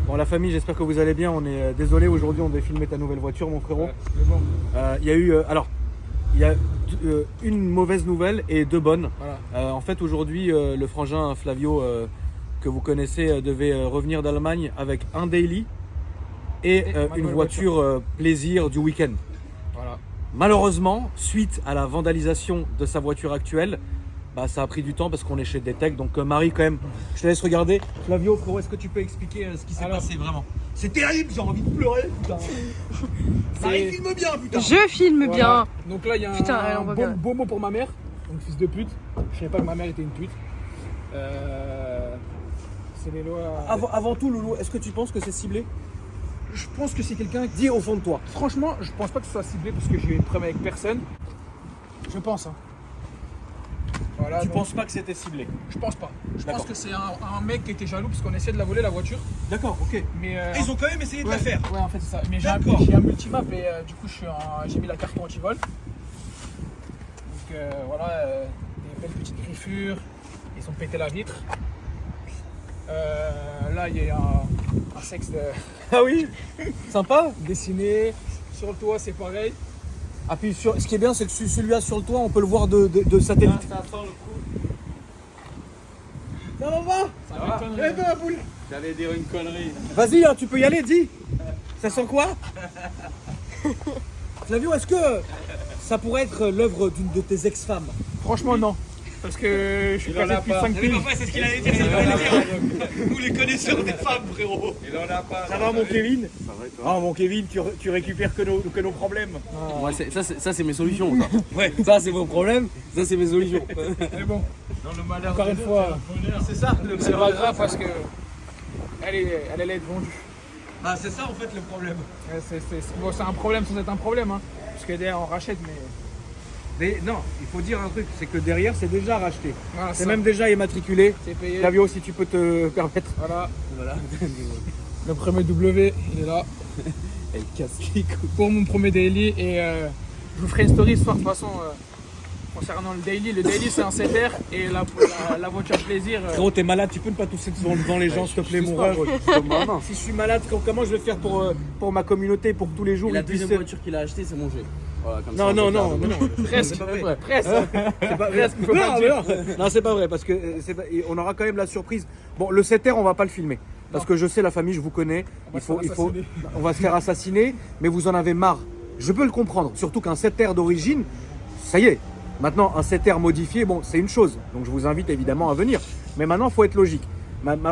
Bon, la famille, j'espère que vous allez bien. On est désolé, aujourd'hui on devait filmer ta nouvelle voiture, mon frérot. Mais bon, Il y a eu, il y a une mauvaise nouvelle et deux bonnes. voilà. En fait, aujourd'hui, le frangin Flavio, que vous connaissez, devait revenir d'Allemagne avec un daily et ma une nouvelle voiture plaisir du week-end. Voilà. Malheureusement, suite à la vandalisation de sa voiture actuelle, bah, ça a pris du temps parce qu'on est chez Detect. Donc Marie, quand même, je te laisse regarder. Flavio, frérot, est-ce que tu peux expliquer ce qui s'est Alors, passé vraiment? C'est terrible, j'ai envie de pleurer, putain. Marie, filme bien, putain. Je filme Voilà. bien. Donc là, il y a Putain, allez, on voit bien. beau mot pour ma mère. Donc fils de pute. Je savais pas que ma mère était une pute. C'est les lois. Avant tout, Loulou, est-ce que tu penses que c'est ciblé? Je pense que c'est quelqu'un qui. Dis au fond de toi. Franchement, je pense pas que ce soit ciblé parce que j'ai eu une preuve avec personne. Je pense. Hein. Voilà, Tu donc, penses pas que c'était ciblé? Je pense pas. Je D'accord. pense que c'est un mec qui était jaloux parce qu'on essayait de la voler la voiture. D'accord, ok. Mais Ils ont quand même essayé de ouais, la faire. Ouais, en fait, c'est ça. Mais D'accord. j'ai un multimap et du coup, j'ai mis la carte anti-vol. Donc voilà, des belles petites griffures. Ils ont pété la vitre. Là, il y a un sexe Ah oui. Sympa. dessiné. Sur le toit, c'est pareil. Ah puis ce qui est bien, c'est que celui-là sur le toit, on peut le voir de satellite. Ça sent le coup. Ça va pas? Ça va. m'étonne, Eh ben, boule. J'allais dire une connerie. Vas-y, hein, tu peux y aller, dis. Ça sent quoi? Flavio, est-ce que ça pourrait être l'œuvre d'une de tes ex-femmes? Franchement, non. Parce que je suis Il en passé a depuis pas. 5 pays. C'est ce qu'il allait dire, Il en a pas. Nous les connaisseurs des femmes, frérot. Il en a pas. Ça va, mon Kevin? Ça va et toi? Ah, mon Kevin, tu récupères que nos problèmes. Ouais, ça c'est mes solutions. Ça, ouais, ça c'est vos problèmes, ça c'est mes solutions. Mais bon, Dans le malheur. encore une fois, C'est ça le c'est pas grave parce que elle allait être vendue. Ah, c'est ça en fait le problème. Ouais, bon, c'est un problème sans être un problème. Hein. Parce que derrière, on rachète, mais. Mais non, il faut dire un truc, c'est que derrière c'est déjà racheté. Voilà, C'est ça, même déjà immatriculé. c'est payé. Flavio, si tu peux te permettre. Voilà. Voilà. Le premier W, il est là. Elle casse les couilles. Pour mon premier daily. Et je vous ferai une story ce soir de toute façon concernant le daily. Le daily, c'est un 7R. Et la voiture plaisir. Frérot, t'es malade, tu peux ne pas tousser devant les gens, s'il te plaît, mon ref. Si je suis malade, comment je vais faire pour ma communauté, pour tous les jours? Et la ils puissent- deuxième voiture qu'il a achetée, c'est mon G. Voilà, comme ça, Non, on non, se non, garde. mais non. Presque. C'est pas vrai. Presque. C'est pas Presque, faut pas non, dire. mais non, c'est pas vrai parce que on aura quand même la surprise. Bon, le 7R, on va pas le filmer parce que je sais la famille, je vous connais. On va se faire assassiner, mais vous en avez marre. Je peux le comprendre, surtout qu'un 7R d'origine, ça y est. Maintenant, un 7R modifié, bon, c'est une chose. Donc, je vous invite évidemment à venir. Mais maintenant, il faut être logique.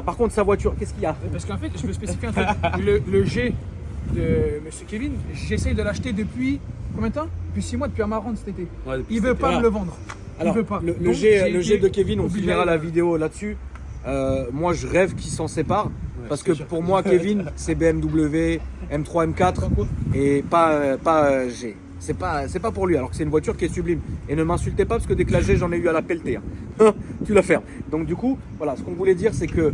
Par contre, sa voiture, qu'est-ce qu'il y a? Parce qu'en fait, je veux spécifier un truc. Le G de Monsieur Kevin, j'essaye de l'acheter depuis combien de temps? Depuis 6 mois, depuis Amarante cet été. Ouais, depuis Il veut cet pas été. me le vendre. Alors, il veut pas. le Donc, G j'ai de été Kevin, on obligé filmera de- la vidéo là-dessus. Moi, je rêve qu'il s'en sépare. Parce que c'est sûr. pour moi, Kevin, c'est BMW, M3, M4 et pas G. C'est pas pour lui, alors que c'est une voiture qui est sublime. Et ne m'insultez pas parce que dès que la G, j'en ai eu à la pelleter. Hein. Tu la fermes. Donc du coup, voilà, ce qu'on voulait dire, c'est que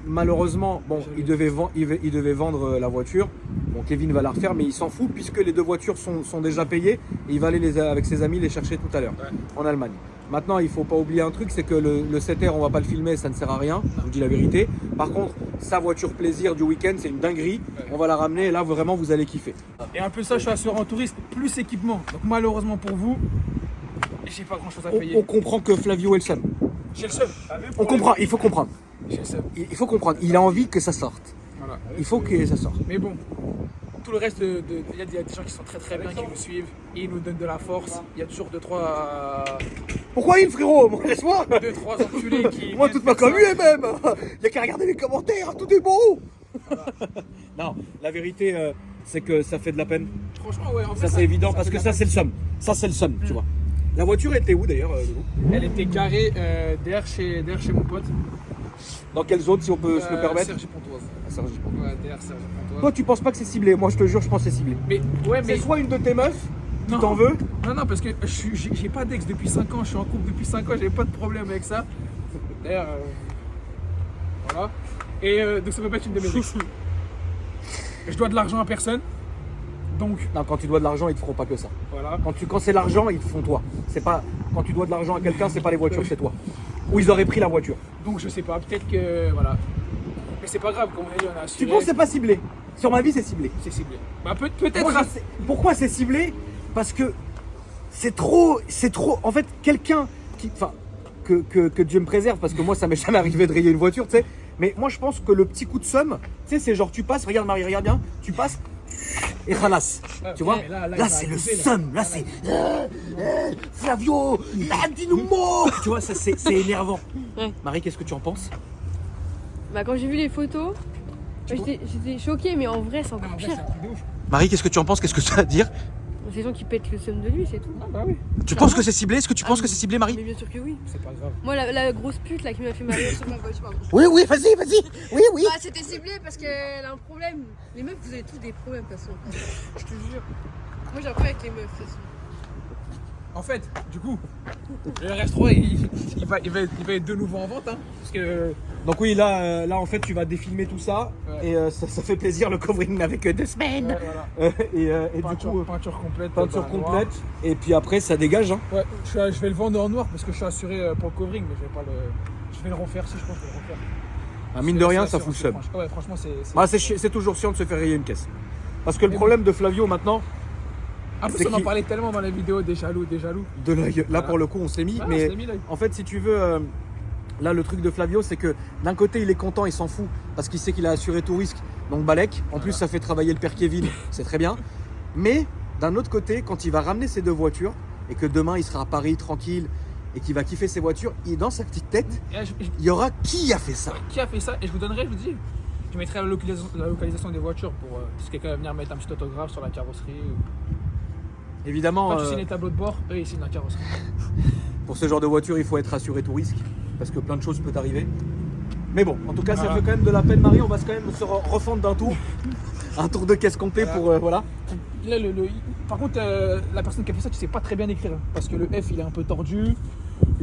malheureusement, bon, il devait vendre la voiture. Bon, Kevin va la refaire, mais il s'en fout puisque les deux voitures sont déjà payées et il va aller avec ses amis les chercher tout à l'heure en Allemagne. Maintenant, il faut pas oublier un truc, c'est que le 7R, on va pas le filmer, ça ne sert à rien, je vous dis la vérité. Par contre, sa voiture plaisir du week-end, c'est une dinguerie. On va la ramener et là, vraiment, vous allez kiffer. Et un peu ça, je suis assurant touriste, plus équipement. Donc malheureusement pour vous, j'ai pas grand chose à payer. On comprend que Flavio est le seum. J'ai le seum. On comprend, il faut comprendre. J'ai le seum. Il faut comprendre. Il a envie que ça sorte. Voilà. Il faut que ça sorte. Mais bon, tout le reste, il y a des gens qui sont très très bien, qui nous suivent. Ils nous donnent de la force. Il y a toujours 2-3 Pourquoi il, frérot? Moi, laisse-moi. enculés qui. Moi, viennent toute ma faire ça. commu est même. Il n'y a qu'à regarder les commentaires, tout est beau. Non, la vérité, c'est que ça fait de la peine. Franchement, ouais, en Ça, fait, c'est évident parce fait que de ça, la c'est le somme. Ça, c'est le somme, tu vois. La voiture était où d'ailleurs, Loulou? Elle était garée derrière chez mon pote. Dans quelle zone, si on peut se le permettre? Sergi Pontoise. À Cergy-Pontoise. Ouais, derrière Sergi Pontoise. Toi, tu penses pas que c'est ciblé? Moi, je te jure, je pense que c'est ciblé. Mais ouais, mais. C'est soit une de tes meufs qui Non. t'en veut. Non, parce que j'ai pas d'ex depuis 5 ans, je suis en couple depuis 5 ans, j'ai pas de problème avec ça. D'ailleurs, voilà. Et donc ça peut pas être une de mes ex. Je dois de l'argent à personne, donc Non, quand tu dois de l'argent, ils te feront pas que ça. voilà. Quand c'est l'argent, ils te font toi. C'est pas quand tu dois de l'argent à quelqu'un, c'est pas les voitures, c'est toi. Ou ils auraient pris la voiture. Donc je sais pas, peut-être que voilà. Mais c'est pas grave, comme on a dit, on a assuré. Tu penses que c'est pas ciblé? Sur ma vie, c'est ciblé. C'est ciblé. Bah, peut-être. Moi, je sais- Pourquoi c'est ciblé? Parce que c'est trop. En fait, quelqu'un qui. Enfin, que Dieu me préserve, parce que moi, ça m'est jamais arrivé de rayer une voiture, tu sais. Mais moi, je pense que le petit coup de seum, tu sais, c'est genre, tu passes, regarde Marie, regarde bien, tu passes et ralasse. Tu vois? mais là, il Là, va c'est le abuser, là. seum. Là, c'est. Flavio, dis-nous mot. Tu vois, ça, c'est énervant. Ouais. Marie, qu'est-ce que tu en penses? Bah, quand j'ai vu les photos, j'étais choquée, mais en vrai, c'est encore En vrai, pire. c'est un truc de ouf. Marie, qu'est-ce que tu en penses? Qu'est-ce que ça veut dire? C'est les gens qui pètent le seum de lui, c'est tout. Ah, bah oui, Tu penses que c'est ciblé? Est-ce que tu penses que c'est ciblé, Marie? Mais bien sûr que oui. c'est pas grave. Moi, la grosse pute là qui m'a fait marier sur ma voiture, pardon. Oui, oui, vas-y, vas-y. Oui, oui. Bah, c'était ciblé parce qu'elle a un problème. Les meufs, vous avez tous des problèmes, de toute façon. Je te jure. Moi, j'ai un problème avec les meufs, de toute façon. En fait, du coup, le RS3, il va être de nouveau en vente, hein. Parce que. Donc oui, là, en fait, tu vas défilmer tout ça. Ouais. Et ça fait plaisir, le covering avec 2 semaines. Ouais, voilà. Et du Peinture, coup, peinture complète. peinture bah, noir. complète. Et puis après, ça dégage. Hein. Ouais, je vais le vendre en noir parce que je suis assuré pour le covering, mais je vais pas le. Je vais le refaire si je pense que je vais le refaire. Ah, mine de rien, C'est ça assuré, fout le seum. Ouais, franchement, c'est. Ah, c'est toujours chiant de se faire rayer une caisse. Parce que le Mais problème de Flavio maintenant, En plus, c'est on en qu'il- parlait tellement dans les vidéos des jaloux. de l'œil, là pour le coup, on se l'est mis. Ah, mais je l'ai mis, l'œil. en fait, si tu veux, là, le truc de Flavio, c'est que d'un côté, il est content, il s'en fout, parce qu'il sait qu'il a assuré tout risque. Donc Balek. En plus, ça fait travailler le père Kevin, c'est très bien. Mais d'un autre côté, quand il va ramener ses 2 voitures, et que demain, il sera à Paris tranquille, et qu'il va kiffer ses voitures, dans sa petite tête, Et là, il y aura qui a fait ça? qui a fait ça? Et je vous donnerai, je vous dis, je mettrai la localisation des voitures pour si quelqu'un va venir mettre un petit autographe sur la carrosserie. Évidemment, Quand tu signes les tableaux de bord, eux ils signent la carrosserie. pour ce genre de voiture, il faut être assuré tout risque, parce que plein de choses peuvent arriver. Mais bon, en tout cas, ça Voilà. fait quand même de la peine, Marie. On va quand même se refendre d'un tour. Un tour de caisse complet pour. Voilà. Là, par contre, la personne qui a fait ça, tu sais pas très bien écrire. Parce que le F il est un peu tordu.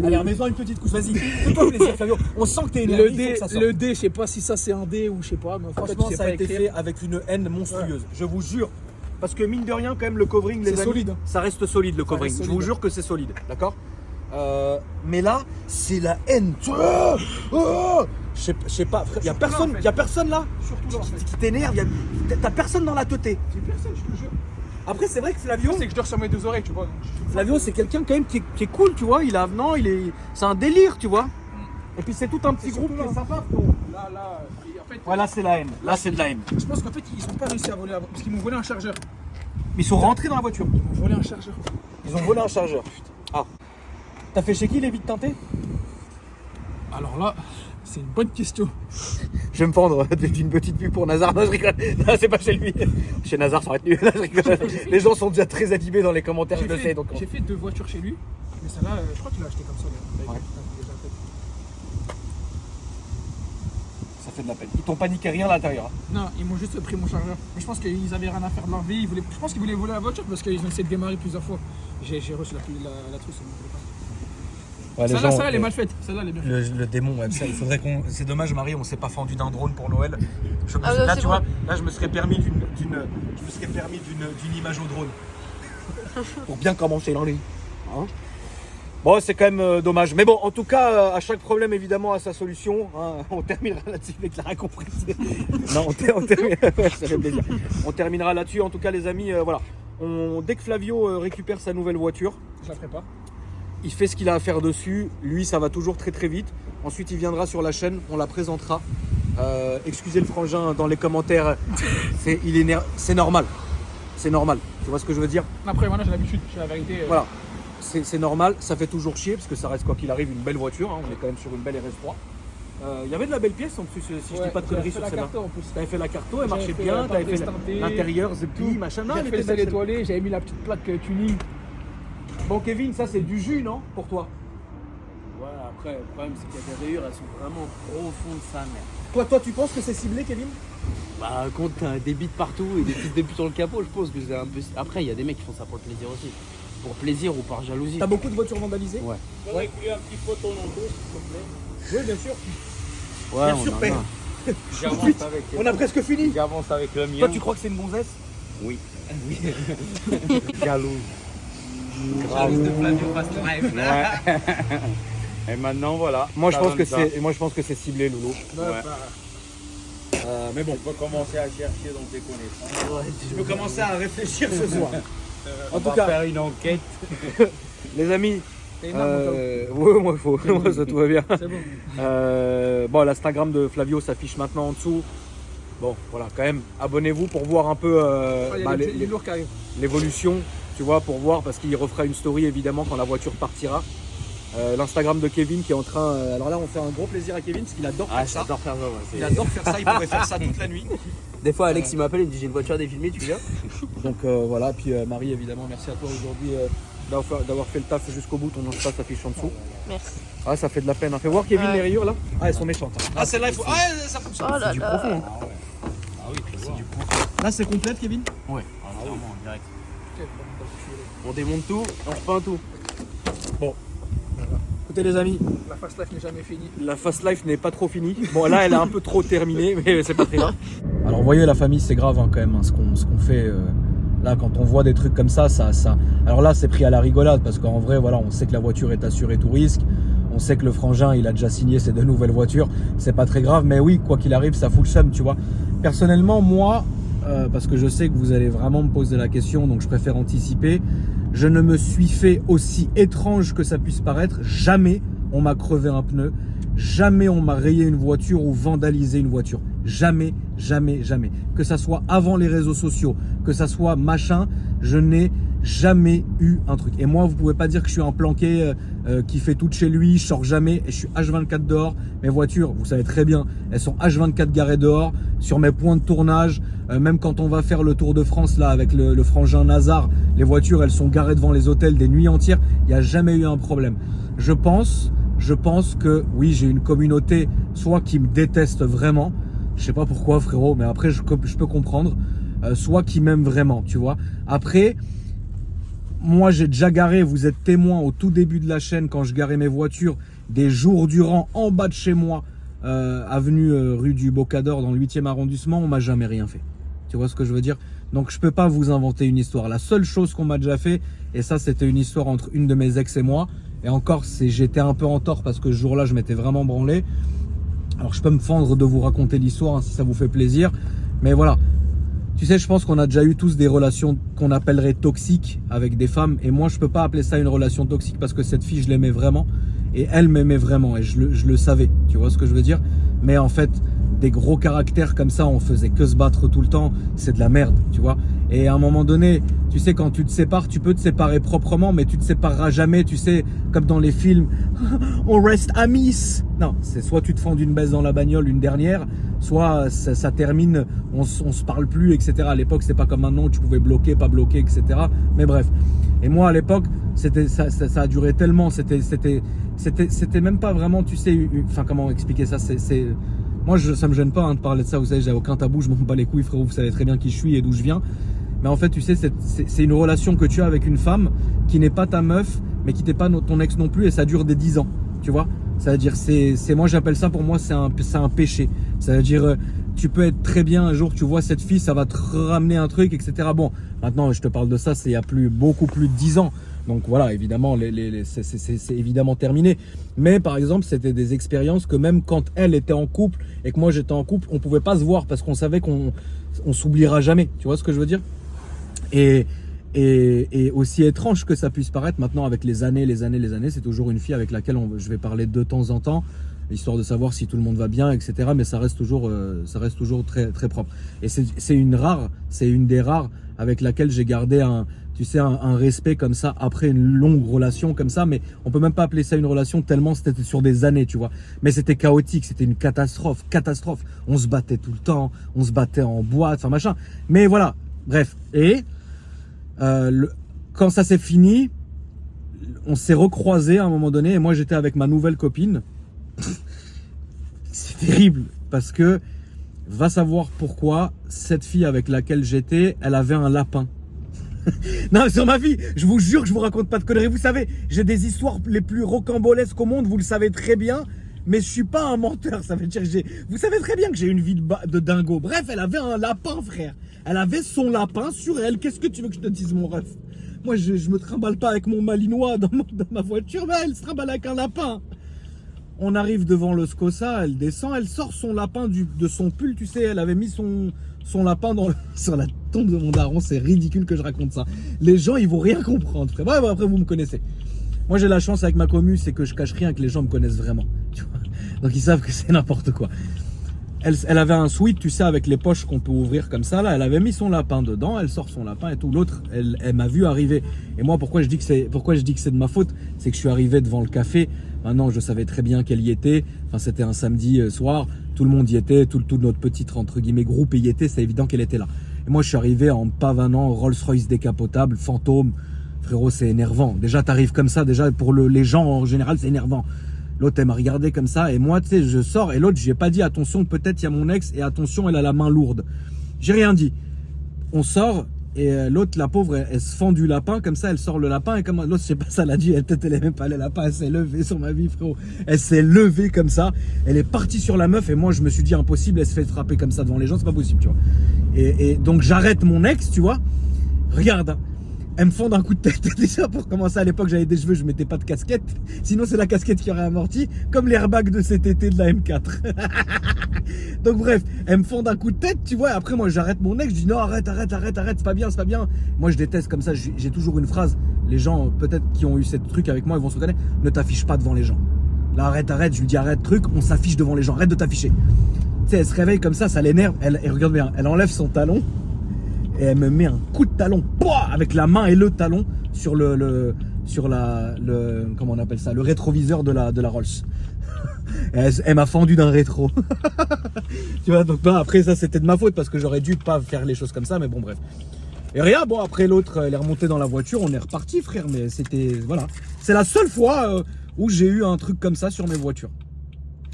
Allez, remets-en une petite couche, vas-y. Fais-toi plaisir, Flavio. On sent que t'es énervé. Le il faut D, que ça sorte. le D, je sais pas si ça c'est un D ou je sais pas, mais franchement, Franchement, tu sais ça a pas été écrire. fait avec une haine monstrueuse. Je vous jure. Parce que mine de rien, quand même, le covering, les C'est amis, solide, hein. ça reste solide, le covering. reste Je vous solide. jure que c'est solide, d'accord. Mais là, c'est la haine. Je sais pas, frère. Il y a personne, en fait. y a personne là Surtout là, en fait. qui t'énerve. T'as personne dans la teuté. J'ai personne, je te jure. Après, c'est vrai que Flavio, C'est que je dors sur mes 2 oreilles, tu vois. donc je- Flavio, c'est quelqu'un quand même qui est cool, tu vois. Il est avenant, c'est un délire, tu vois. Et puis c'est tout un petit C'est groupe surtout qui est là. sympa, frérot. Là, en fait, Ouais, là c'est la haine. Là c'est de la haine. je pense qu'en fait, ils ont pas réussi à voler parce qu'ils m'ont volé un chargeur. Ils sont rentrés dans la voiture. Ils m'ont volé un chargeur. Ils ont volé un chargeur. Ah. T'as fait chez qui les vides teintées? Alors là, c'est une bonne question. Je vais me prendre d'une petite pub pour Nazar. Non, je rigole. Non, c'est pas chez lui. Chez Nazar, ça va être nul. Non, je rigole. Les gens sont déjà très animés dans les commentaires, je le sais. Donc... J'ai fait 2 voitures chez lui, mais celle-là, je crois qu'il l'a acheté comme ça. Ouais. Déjà fait. Ça fait de la peine. Ils t'ont paniqué rien à l'intérieur. Hein. Non, ils m'ont juste pris mon chargeur. Mais je pense qu'ils avaient rien à faire de leur vie. Je pense qu'ils voulaient voler la voiture parce qu'ils ont essayé de démarrer plusieurs fois. J'ai reçu la truce, ils m'ont voulu pas. Ouais, Celle-là, elle est mal faite. Celle-là, elle est bien faite. Le démon, ouais, ça, il faudrait qu'on. C'est dommage, Marie, on s'est pas fendu d'un drone pour Noël. Ah, non, là, c'est tu bon. vois, là, je me serais permis d'une image au drone. Pour bien commencer l'année. Hein. Bon, c'est quand même dommage. Mais bon, en tout cas, à chaque problème, évidemment, a sa solution. Hein. On terminera là-dessus avec la récompense. Non, on terminera. Ouais, ça fait plaisir. On terminera là-dessus. En tout cas, les amis, voilà. Dès que Flavio récupère sa nouvelle voiture, Je la ferai pas. il fait ce qu'il a à faire dessus. Lui, ça va toujours très très vite. Ensuite, il viendra sur la chaîne, on la présentera. Excusez le frangin dans les commentaires. C'est normal. C'est normal. Tu vois ce que je veux dire? Après, voilà, j'ai l'habitude. J'ai la vérité. Voilà. C'est normal. Ça fait toujours chier parce que ça reste, quoi qu'il arrive, une belle voiture. Hein. On est quand même sur une belle RS3. Il y avait de la belle pièce en plus, si je dis pas de conneries sur celle-là. En plus. T'avais fait la carto, elle J'avais marchait fait bien. la T'avais fait porte destintée, l'intérieur, Zepi, machin. Non, J'ai elle fait le était sol belle, étoilé, j'avais mis la petite plaque tuning. Bon, Kevin, ça c'est du jus, non? Pour toi? Voilà, après, le problème c'est qu'il y a des rayures, elles sont vraiment profondes, sa mère. Toi, tu penses que c'est ciblé, Kevin? Bah, quand t'as des bites partout et des petites débits sur le capot, je pense que c'est un peu. Après, il y a des mecs qui font ça pour le plaisir aussi. Pour plaisir ou par jalousie. T'as beaucoup de voitures vandalisées? Ouais. Faudrait qu'il y ait un petit photo en dos, s'il te plaît. Oui, bien sûr. Ouais, Bien on sûr, en père. a. J'avance avec. On a presque fini. J'avance avec le mien. Toi, tu crois que c'est une gonzesse? Oui. Jalouse. Jalouse de Flavio Fast Life. Ouais. Et maintenant, voilà. Moi, je Ça pense que donne ça. c'est ciblé, Loulou. Ouais, Ouais. bah, Mais bon, Tu peux commencer à chercher dans tes connaissances. je peux commencer à réfléchir ce soir. En On tout va cas, faire une enquête. les amis, T'es énorme, ouais, moi ça tout va bien. c'est bon. Bon, l'Instagram de Flavio s'affiche maintenant en dessous. Bon, voilà, quand même, abonnez-vous pour voir un peu Il y a les lourds qui arrivent. l'évolution, tu vois, pour voir, parce qu'il refera une story évidemment quand la voiture partira. L'Instagram de Kevin qui est en train. Alors là, on fait un gros plaisir à Kevin parce qu'il adore faire ça. j'adore faire ça, moi. Il adore faire ça, il pourrait faire ça toute la nuit. Des fois, Alex il m'appelle, il me dit j'ai une voiture à défilmer, tu viens? Donc voilà, puis Marie, évidemment, merci à toi aujourd'hui d'avoir fait le taf jusqu'au bout. Ton Insta s'affiche en dessous. Merci. Ah, ça fait de la peine. Hein. Fais voir Kevin Ouais. les rayures là. Ah, elles sont méchantes. Ah, celle-là, il faut. Ah, ça fonctionne. Oh là C'est du là. profond. Hein. Ah oui, tu vois. Là, c'est complète, Kevin. Ouais. Ah, vraiment, direct. On démonte tout, on repeint tout. Écoutez, les amis, La fast life n'est jamais finie. la fast life n'est pas trop finie. Bon, là, elle est un peu trop terminée, mais c'est pas très grave. Alors, vous voyez, la famille, c'est grave hein, quand même. Hein, ce qu'on fait. Là, quand on voit des trucs comme ça. Alors là, c'est pris à la rigolade parce qu'en vrai, voilà, on sait que la voiture est assurée tout risque. On sait que le frangin, il a déjà signé ses 2 nouvelles voitures. C'est pas très grave, mais oui, quoi qu'il arrive, ça fout le seum, tu vois. Personnellement, moi, parce que je sais que vous allez vraiment me poser la question, donc je préfère anticiper. Je ne me suis fait, aussi étrange que ça puisse paraître, jamais on m'a crevé un pneu, jamais on m'a rayé une voiture ou vandalisé une voiture. Jamais, jamais, jamais. Que ça soit avant les réseaux sociaux, que ça soit machin, je n'ai jamais eu un truc. Et moi, vous pouvez pas dire que je suis un planqué qui fait tout de chez lui, je sors jamais et je suis H24 dehors. Mes voitures, vous savez très bien, elles sont H24 garées dehors, sur mes points de tournage. Même quand on va faire le Tour de France là avec le frangin Nazar, les voitures, elles sont garées devant les hôtels des nuits entières. Il n'y a jamais eu un problème. Je pense que oui, j'ai une communauté soit qui me déteste vraiment, je sais pas pourquoi frérot, mais après je peux comprendre, soit qui m'aime vraiment, tu vois. Après, moi j'ai déjà garé, vous êtes témoin au tout début de la chaîne quand je garais mes voitures des jours durant en bas de chez moi, avenue rue du Bocador dans le 8e arrondissement, on m'a jamais rien fait. Tu vois ce que je veux dire? Donc je peux pas vous inventer une histoire. La seule chose qu'on m'a déjà fait, et ça c'était une histoire entre une de mes ex et moi, et encore j'étais un peu en tort parce que ce jour-là je m'étais vraiment branlé. Alors je peux me fendre de vous raconter l'histoire hein, si ça vous fait plaisir, mais voilà. Tu sais, je pense qu'on a déjà eu tous des relations qu'on appellerait toxiques avec des femmes, et moi je peux pas appeler ça une relation toxique parce que cette fille je l'aimais vraiment et elle m'aimait vraiment et je le savais, tu vois ce que je veux dire. Mais en fait, des gros caractères comme ça, on faisait que se battre tout le temps, c'est de la merde, tu vois. Et à un moment donné, tu sais, quand tu te sépares, tu peux te séparer proprement, mais tu te sépareras jamais, tu sais, comme dans les films, on reste amis. Non, c'est soit tu te fends d'une baisse dans la bagnole une dernière, soit ça termine, on se parle plus, etc. À l'époque, c'est pas comme maintenant où tu pouvais bloquer, pas bloquer, etc. Mais bref. Et moi, à l'époque, ça a duré tellement, c'était même pas vraiment, tu sais, enfin, comment expliquer ça, moi, ça me gêne pas hein, de parler de ça, vous savez, j'ai aucun tabou, je m'en bats les couilles, frérot, vous savez très bien qui je suis et d'où je viens. Mais en fait, tu sais, c'est une relation que tu as avec une femme qui n'est pas ta meuf, mais qui n'est pas ton ex non plus, et ça dure des 10 ans, tu vois. C'est-à-dire, moi j'appelle ça, pour moi, c'est un péché. C'est-à-dire, tu peux être très bien, un jour, tu vois cette fille, ça va te ramener un truc, etc. Bon, maintenant, je te parle de ça, c'est il y a beaucoup plus de 10 ans. Donc voilà, évidemment, c'est évidemment terminé. Mais par exemple, c'était des expériences que même quand elle était en couple et que moi j'étais en couple, on pouvait pas se voir parce qu'on savait qu'on s'oubliera jamais. Tu vois ce que je veux dire? Et aussi étrange que ça puisse paraître, maintenant avec les années, c'est toujours une fille avec laquelle je vais parler de temps en temps, histoire de savoir si tout le monde va bien, etc. Mais ça reste toujours très, très propre. Et c'est une des rares avec laquelle j'ai gardé un respect comme ça après une longue relation comme ça. Mais on peut même pas appeler ça une relation tellement c'était sur des années, tu vois. Mais c'était chaotique, c'était une catastrophe. On se battait tout le temps, on se battait en boîte, enfin machin. Mais voilà, bref. Et quand ça s'est fini, on s'est recroisés à un moment donné et moi j'étais avec ma nouvelle copine. C'est terrible parce que va savoir pourquoi cette fille avec laquelle j'étais, elle avait un lapin. Non, sur ma vie, je vous jure que je vous raconte pas de conneries. Vous savez, j'ai des histoires les plus rocambolesques au monde, vous le savez très bien. Mais je suis pas un menteur, ça veut dire que vous savez très bien que j'ai une vie de dingo. Bref, elle avait un lapin, frère. Elle avait son lapin sur elle. Qu'est-ce que tu veux que je te dise, mon ref? Moi, je me trimballe pas avec mon malinois dans ma voiture, mais elle se trimballe avec un lapin. On arrive devant le SCOSA, elle descend, elle sort son lapin de son pull, tu sais, elle avait mis son lapin sur la tombe de mon daron, c'est ridicule que je raconte ça. Les gens, ils vont rien comprendre, frère. Ouais, après, vous me connaissez. Moi, j'ai la chance avec ma commu, c'est que je cache rien, que les gens me connaissent vraiment. Tu vois, donc, ils savent que c'est n'importe quoi. Elle avait un sweat, tu sais, avec les poches qu'on peut ouvrir comme ça, là. Elle avait mis son lapin dedans, elle sort son lapin et tout. L'autre, elle m'a vu arriver. Et moi, pourquoi je dis que c'est de ma faute? C'est que je suis arrivé devant le café. Maintenant, je savais très bien qu'elle y était. Enfin, c'était un samedi soir. Tout le monde y était. Tout notre petit, entre guillemets, groupe y était. C'est évident qu'elle était là. Et moi, je suis arrivé en pavanant Rolls-Royce décapotable, fantôme. Frérot, c'est énervant. Déjà, t'arrives comme ça. Déjà, pour les gens, en général, c'est énervant. L'autre, elle m'a regardé comme ça. Et moi, tu sais, je sors. Et l'autre, je lui ai pas dit, attention, peut-être il y a mon ex. Et attention, elle a la main lourde. J'ai rien dit. On sort. Et l'autre, la pauvre, elle se fend du lapin. Comme ça, elle sort le lapin. Et comme l'autre, je sais pas, ça l'a dit. Elle aimait pas le lapin. Elle s'est levée sur ma vie, frérot. Elle s'est levée comme ça. Elle est partie sur la meuf. Et moi, je me suis dit, impossible. Elle se fait frapper comme ça devant les gens. C'est pas possible, tu vois. Et donc, j'arrête mon ex, tu vois. Regarde, hein. Elle me fond d'un coup de tête. Déjà, pour commencer, à l'époque, j'avais des cheveux, je mettais pas de casquette. Sinon, c'est la casquette qui aurait amorti, comme l'airbag de cet été de la M4. Donc, bref, elle me fond d'un coup de tête, tu vois. Et après, moi, j'arrête mon ex. Je dis non, arrête, c'est pas bien, c'est pas bien. Moi, je déteste comme ça. J'ai toujours une phrase. Les gens, peut-être, qui ont eu cette truc avec moi, ils vont se reconnaître. Ne t'affiche pas devant les gens. Là, arrête. Je lui dis arrête, truc. On s'affiche devant les gens. Arrête de t'afficher. Tu sais, elle se réveille comme ça l'énerve. Et regarde bien, elle enlève son talon. Et elle me met un coup de talon, avec la main et le talon sur comment on appelle ça, le rétroviseur de la Rolls. Elle m'a fendu d'un rétro. Tu vois, donc après ça c'était de ma faute parce que j'aurais dû pas faire les choses comme ça, mais bon bref. Et rien, bon après l'autre, elle est remontée dans la voiture, on est reparti frère, mais c'était, voilà. C'est la seule fois où j'ai eu un truc comme ça sur mes voitures.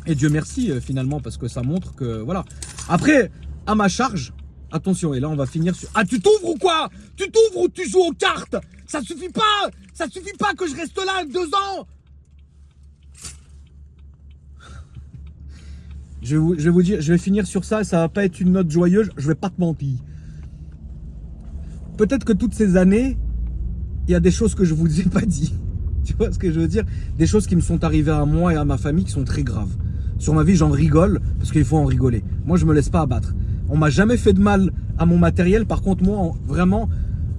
Et Dieu merci finalement parce que ça montre que, voilà. Après, à ma charge, attention, et là on va finir sur... Ah, tu t'ouvres ou quoi? Tu t'ouvres ou tu joues aux cartes? Ça suffit pas que je reste là 2 ans. Je vais vous dire, je vais finir sur ça, ça va pas être une note joyeuse, je vais pas te mentir. Peut-être que toutes ces années, il y a des choses que je vous ai pas dit. Tu vois ce que je veux dire? Des choses qui me sont arrivées à moi et à ma famille qui sont très graves. Sur ma vie, j'en rigole, parce qu'il faut en rigoler. Moi, je me laisse pas abattre. On m'a jamais fait de mal à mon matériel. Par contre, moi, vraiment,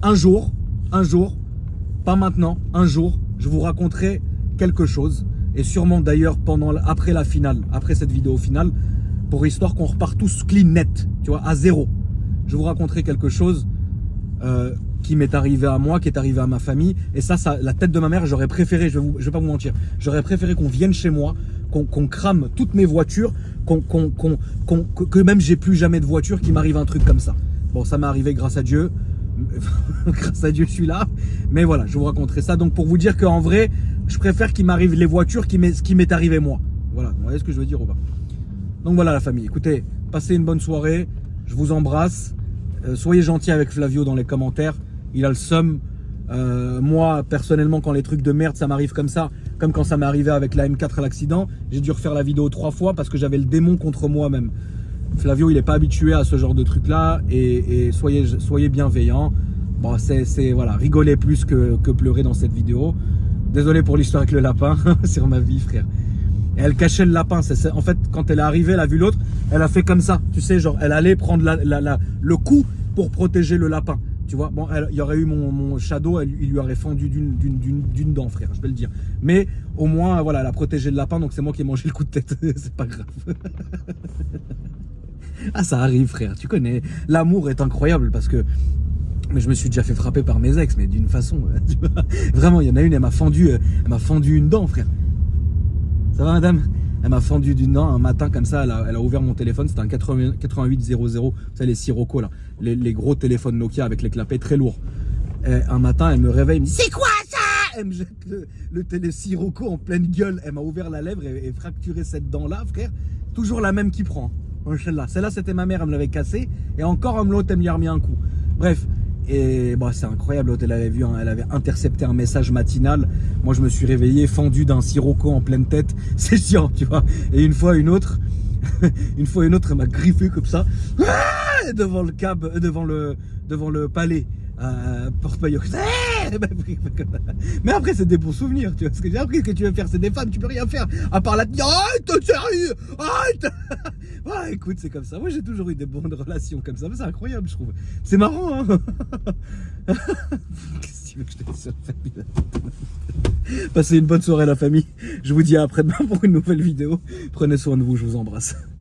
un jour, pas maintenant, un jour, je vous raconterai quelque chose. Et sûrement d'ailleurs après la finale, après cette vidéo finale, pour histoire qu'on repart tous clean net, tu vois, à zéro. Je vous raconterai quelque chose qui m'est arrivé à moi, qui est arrivé à ma famille. Et ça, la tête de ma mère, j'aurais préféré, je vais pas vous mentir, j'aurais préféré qu'on vienne chez moi, qu'on crame toutes mes voitures, que même j'ai plus jamais de voiture, qu'il m'arrive un truc comme ça. Bon, ça m'est arrivé grâce à Dieu. Grâce à Dieu, je suis là. Mais voilà, je vous raconterai ça. Donc pour vous dire qu'en vrai, je préfère qu'il m'arrive les voitures ce qui m'est arrivé moi. Voilà, vous voyez ce que je veux dire ou pas? Donc voilà la famille, écoutez, passez une bonne soirée. Je vous embrasse. Soyez gentils avec Flavio dans les commentaires. Il a le seum. Moi, personnellement, quand les trucs de merde, ça m'arrive comme ça, comme quand ça m'est arrivé avec la M4 à l'accident, j'ai dû refaire la vidéo 3 fois parce que j'avais le démon contre moi-même. Flavio, il n'est pas habitué à ce genre de truc-là et soyez bienveillants. Bon, voilà, rigolez plus que pleurer dans cette vidéo. Désolé pour l'histoire avec le lapin, sur ma vie, frère. Et elle cachait le lapin. En fait, quand elle est arrivée, elle a vu l'autre, elle a fait comme ça. Tu sais, genre, elle allait prendre le coup pour protéger le lapin. Tu vois, bon, il y aurait eu mon shadow, il lui aurait fendu d'une dent, frère, je peux le dire. Mais au moins, voilà, elle a protégé le lapin, donc c'est moi qui ai mangé le coup de tête. C'est pas grave. Ah, ça arrive, frère, tu connais. L'amour est incroyable parce que... Mais je me suis déjà fait frapper par mes ex, mais d'une façon... Tu vois, vraiment, il y en a une, elle m'a fendu une dent, frère. Ça va, madame? Elle m'a fendu d'une dent un matin comme ça, elle a ouvert mon téléphone, c'était un 8800, vous savez les Sirocco là, les gros téléphones Nokia avec les clapets très lourds. Et un matin, elle me réveille, elle me dit c'est quoi ça? Elle me jette le télé Sirocco en pleine gueule, elle m'a ouvert la lèvre et fracturé cette dent là, frère. Toujours la même qui prend. Celle-là c'était ma mère, elle me l'avait cassée et encore l'autre, elle me lui a remis un coup. Bref. Et bah, c'est incroyable, l'autre elle avait vu, elle avait intercepté un message matinal. Moi je me suis réveillé fendu d'un Sirocco en pleine tête. C'est chiant, tu vois. Et une fois une autre, elle m'a griffé comme ça devant le devant le palais porte-maillot. Mais après, c'est des bons souvenirs, tu vois. Ce que j'ai appris, que tu veux faire, c'est des femmes, tu peux rien faire. À part la tenir. Arrête, sérieux. Arrête. Ouais, écoute, c'est comme ça. Moi, j'ai toujours eu des bonnes relations comme ça. Mais c'est incroyable, je trouve. C'est marrant, hein. Qu'est-ce que tu veux que je te dise sur la famille? Passez une bonne soirée, la famille. Je vous dis à après-demain pour une nouvelle vidéo. Prenez soin de vous, je vous embrasse.